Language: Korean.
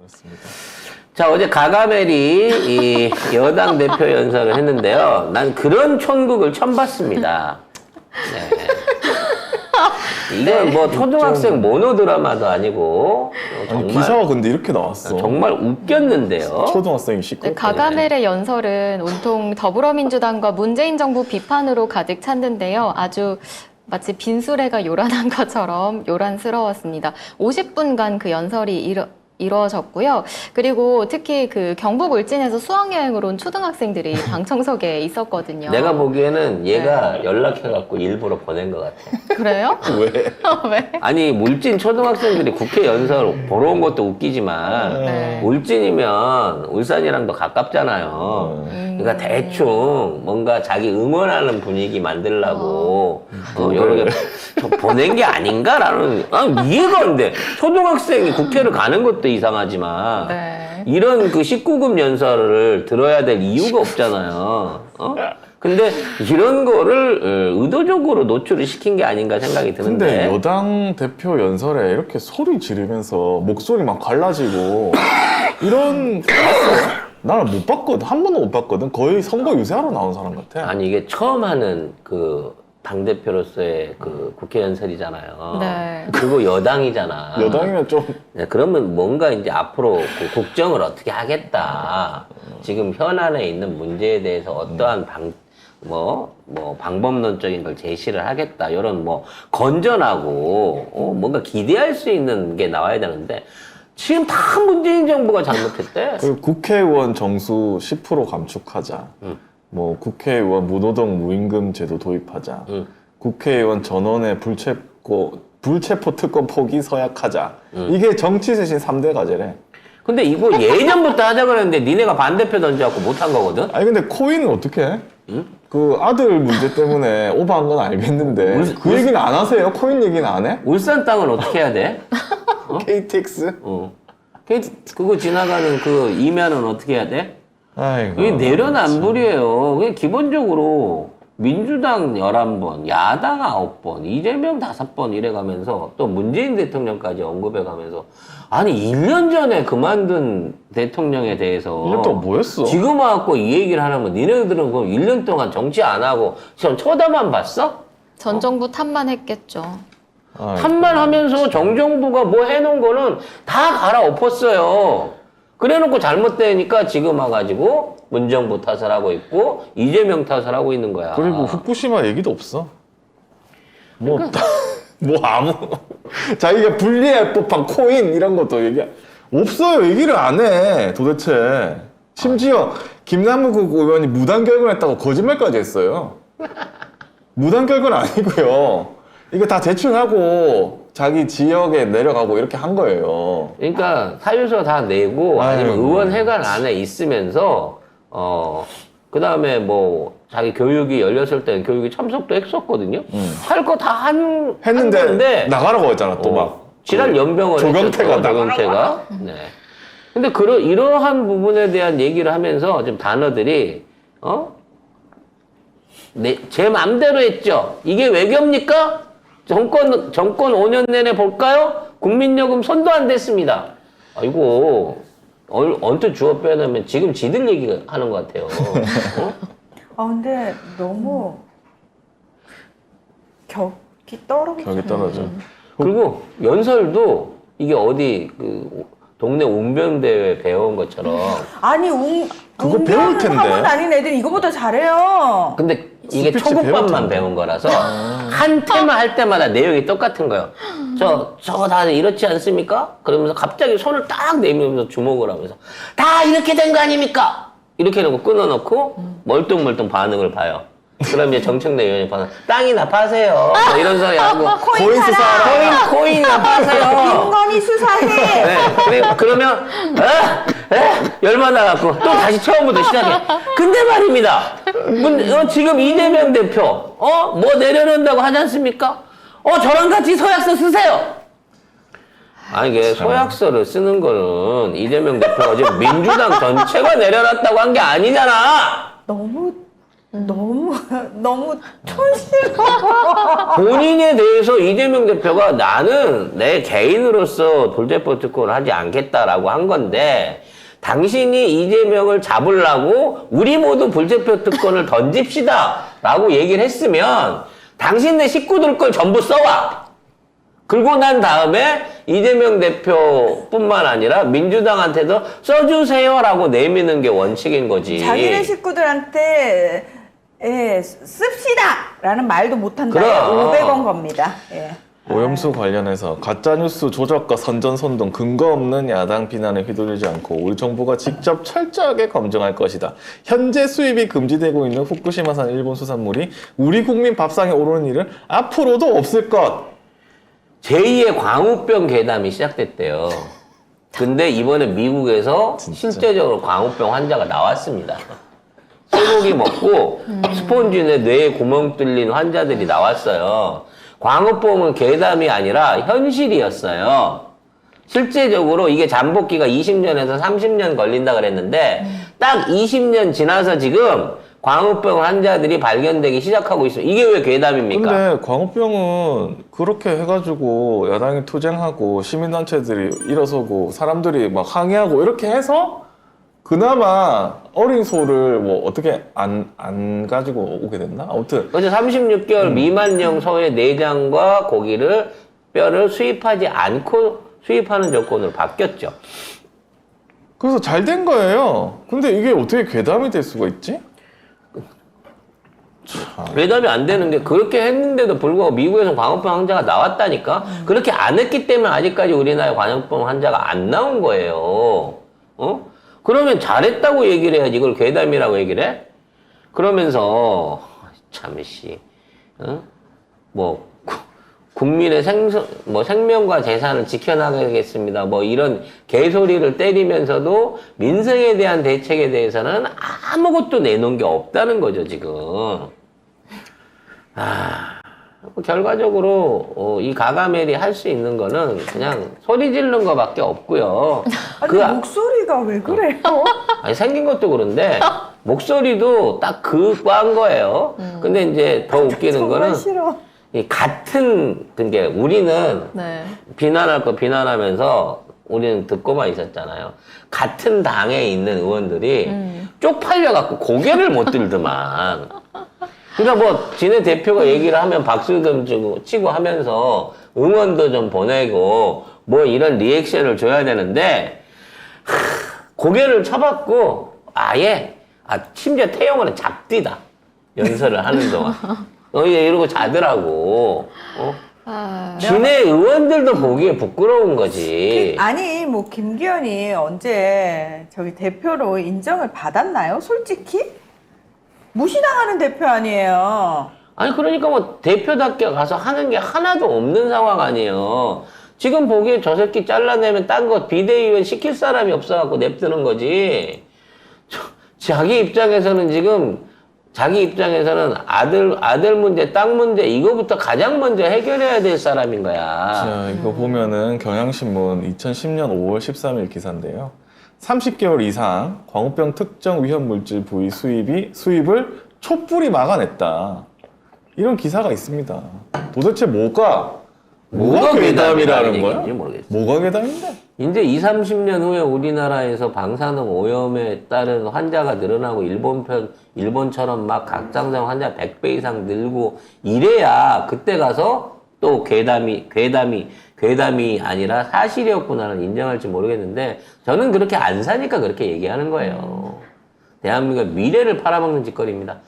그렇습니다. 자, 어제 가가멜이 이 여당 대표 연설을 했는데요. 난 그런 촌극을 처음 봤습니다. 네. 이건 뭐 초등학생 모노드라마도 아니고 아니, 정말 기사가 근데 이렇게 나왔어. 정말 웃겼는데요. 초등학생이 네, 시끄럽고. 가가멜의 연설은 온통 더불어민주당과 문재인 정부 비판으로 가득 찼는데요. 아주 마치 빈수레가 요란한 것처럼 요란스러웠습니다. 50분간 그 연설이 이루어졌고요. 그리고 특히 그 경북 울진에서 수학여행을 온 초등학생들이 방청석에 있었거든요. 내가 보기에는 얘가 연락해갖고 일부러 보낸 것 같아. 그래요? 왜? 왜? 아니, 울진 초등학생들이 국회 연설 보러 온 것도 웃기지만 네. 울진이면 울산이랑도 가깝잖아요. 그러니까 대충 뭔가 자기 응원하는 분위기 만들려고 여러 개 보낸 게 아닌가라는 이해가 안 돼. 초등학생이 국회를 가는 것도 이상하지만 네. 이런 그 19금 연설을 들어야 될 이유가 없잖아요. 근데 이런 거를 의도적으로 노출을 시킨 게 아닌가 생각이 드는데. 근데 여당 대표 연설에 이렇게 소리 지르면서 목소리 막 갈라지고 이런 거 봤어요? 나는 못 봤거든. 한 번도 못 봤거든. 거의 선거 유세하러 나온 사람 같아. 아니 이게 처음 하는 그 당대표로서의 그 국회 연설이잖아요. 네. 그리고 여당이잖아. 여당이면 좀 네, 그러면 뭔가 이제 앞으로 그 국정을 어떻게 하겠다. 지금 현안에 있는 문제에 대해서 어떠한 방법론적인 걸 제시를 하겠다. 이런 뭐 건전하고 뭔가 기대할 수 있는 게 나와야 되는데 지금 다 문재인 정부가 잘못했대. 그리고 국회의원 정수 10% 감축하자. 뭐 국회의원 무노동 무임금 제도 도입하자. 국회의원 전원의 불체포 특권 포기 서약하자. 이게 정치 쇄신 3대 과제래. 근데 이거 예전부터 하자 그랬는데 니네가 반대표 던져갖고 못한 거거든? 아니 근데 코인은 어떻게 해? 그 아들 문제 때문에 오버한 건 알겠는데 그 얘기는 안 하세요? 코인 얘기는 안 해? 울산 땅은 어떻게 해야 돼? KTX? 그거 지나가는 그 이면은 어떻게 해야 돼? 아이고. 이게 내려남불이에요. 그게 기본적으로 민주당 11번, 야당 9번, 이재명 5번 이래가면서 또 문재인 대통령까지 언급해가면서 아니 1년 전에 그만둔 대통령에 대해서 1년 동안 뭐 했어? 지금 와갖고 이 얘기를 하면 니네들은 그럼 1년 동안 정치 안 하고 지금 쳐다만 봤어? 전 정부 탓만 했겠죠. 아이고. 탓만 하면서 정정부가 뭐 해놓은 거는 다 갈아엎었어요. 그래놓고 잘못되니까 지금 와가지고 문정부 탓을 하고 있고 이재명 탓을 하고 있는 거야. 그리고 후쿠시마 얘기도 없어. 뭐, 뭐 아무 자기가 분리할 법한 코인 이런 것도 없어요. 얘기를 안 해. 도대체. 심지어 김남국 의원이 무단 결근했다고 거짓말까지 했어요. 무단 결근 아니고요. 이거 다 제출하고 자기 지역에 내려가고 이렇게 한 거예요. 그러니까 사유서 다 내고 아니면 아이고. 의원회관 안에 있으면서 그 다음에 뭐 자기 교육이 열렸을 때는 교육에 참석도 했었거든요. 할 거 다 했는데 했는데 나가라고 했잖아. 또 막. 지랄 연병을 조경태가 했었죠, 조경태가. 네. 근데 이러한 부분에 대한 얘기를 하면서 좀 단어들이 제 맘대로 했죠. 이게 외교입니까? 정권 5년 내내 볼까요? 국민요금 손도 안 댔습니다. 아이고 언뜻 주어 빼내면 지금 지들 얘기하는 것 같아요. 근데 너무 격이 떨어져. 격이 떨어져. 그리고 연설도 이게 어디 그 동네 웅변대회 배워온 것처럼 아니 그거 배울 텐데. 학원 다닌 애들이 이거보다 잘해요. 근데 이게 스피치 초급반만 배울 텐데. 배운 거라서 한 테마 할 때마다 내용이 똑같은 거예요. 저거 다 이렇지 않습니까? 그러면서 갑자기 손을 딱 내밀면서 주목을 하면서 다 이렇게 된 거 아닙니까? 이렇게 해놓고 끊어놓고 멀뚱멀뚱 반응을 봐요. 그럼 이제 정청래 의원이 봐서 땅이나 파세요. 뭐 이런 소리 하고 코인 수사하라. 코인이나 파세요. 김건희 수사해. 네, 그러면 열받아갖고 또 다시 처음부터 시작해. 근데 말입니다. 지금 이재명 대표 뭐 내려놓는다고 하지 않습니까? 저랑 같이 서약서 쓰세요. 아니 이게 서약서를 쓰는 거는 이재명 대표가 지금 민주당 전체가 내려놨다고 한 게 아니잖아. 너무 너무 촌스러워. 본인에 대해서 이재명 대표가 나는 내 개인으로서 돌대포 특권을 하지 않겠다라고 한 건데 당신이 이재명을 잡으려고 우리 모두 불체포 특권을 던집시다 라고 얘기를 했으면 당신네 식구들 걸 전부 써와. 그러고 난 다음에 이재명 대표뿐만 아니라 민주당한테도 써주세요라고 내미는 게 원칙인 거지. 자기네 식구들한테 씁시다라는 말도 못한다. 그럼. 500원 겁니다. 예. 오염수 관련해서 가짜뉴스 조작과 선전선동 근거 없는 야당 비난에 휘둘리지 않고 우리 정부가 직접 철저하게 검증할 것이다. 현재 수입이 금지되고 있는 후쿠시마산 일본 수산물이 우리 국민 밥상에 오르는 일은 앞으로도 없을 것. 제2의 광우병 괴담이 시작됐대요. 근데 이번에 미국에서 진짜. 실제적으로 광우병 환자가 나왔습니다. 쇠고기 먹고 스폰지에 뇌에 구멍 뚫린 환자들이 나왔어요. 광우병은 괴담이 아니라 현실이었어요. 실제적으로 이게 잠복기가 20년에서 30년 걸린다 그랬는데 딱 20년 지나서 지금 광우병 환자들이 발견되기 시작하고 있어요. 이게 왜 괴담입니까? 근데 광우병은 그렇게 해가지고 야당이 투쟁하고 시민단체들이 일어서고 사람들이 막 항의하고 이렇게 해서 그나마 어린 소를 뭐 어떻게 안 가지고 오게 됐나? 아무튼 어제 36개월 미만령 소의 내장과 고기를 뼈를 수입하지 않고 수입하는 조건으로 바뀌었죠. 그래서 잘 된 거예요. 근데 이게 어떻게 괴담이 될 수가 있지? 괴담이 안 되는 게 그렇게 했는데도 불구하고 미국에서 광우병 환자가 나왔다니까. 그렇게 안 했기 때문에 아직까지 우리나라에 광우병 환자가 안 나온 거예요. 그러면 잘했다고 얘기를 해야지. 이걸 괴담이라고 얘기를 해? 그러면서 참씨, 뭐 국민의 생명과 재산을 지켜나가겠습니다. 뭐 이런 개소리를 때리면서도 민생에 대한 대책에 대해서는 아무것도 내놓은 게 없다는 거죠, 지금. 결과적으로 이 가가멜이 할 수 있는 거는 그냥 소리 지르는 거밖에 없고요. 아니, 목소리가 왜 그래요? 아니 생긴 것도 그런데 목소리도 딱 그한 거예요. 근데 이제 더 웃기는 정말 거는 싫어. 이 같은 그게 우리는 네. 비난할 거 비난하면서 우리는 듣고만 있었잖아요. 같은 당에 있는 의원들이 쪽팔려 갖고 고개를 못 들더만. 그러니까 뭐 지네 대표가 얘기를 하면 박수 좀 치고 하면서 응원도 좀 보내고 뭐 이런 리액션을 줘야 되는데 고개를 쳐받고 아예 심지어 태용은 잡디다 연설을 하는 동안 이러고 자더라고. 지네 의원들도 보기에 부끄러운 거지. 아니 뭐 김기현이 언제 저기 대표로 인정을 받았나요? 솔직히 무시당하는 대표 아니에요. 아니 그러니까 뭐 대표답게 가서 하는 게 하나도 없는 상황 아니에요. 지금 보기에 저 새끼 잘라내면 딴 거 비대위원 시킬 사람이 없어갖고 냅두는 거지. 자기 입장에서는 아들 문제, 땅 문제 이거부터 가장 먼저 해결해야 될 사람인 거야. 자, 이거 보면은 경향신문 2010년 5월 13일 기사인데요. 30개월 이상 광우병 특정 위험 물질 부위 수입을 촛불이 막아냈다. 이런 기사가 있습니다. 도대체 뭐가 괴담이라는 거야? 얘기인지 모르겠어. 뭐가 괴담인데? 이제 20, 30년 후에 우리나라에서 방사능 오염에 따른 환자가 늘어나고 일본처럼 막 각장성 환자 100배 이상 늘고 이래야 그때 가서 또 괴담이 아니라 사실이었구나를 인정할지 모르겠는데 저는 그렇게 안 사니까 그렇게 얘기하는 거예요. 대한민국의 미래를 팔아먹는 짓거리입니다.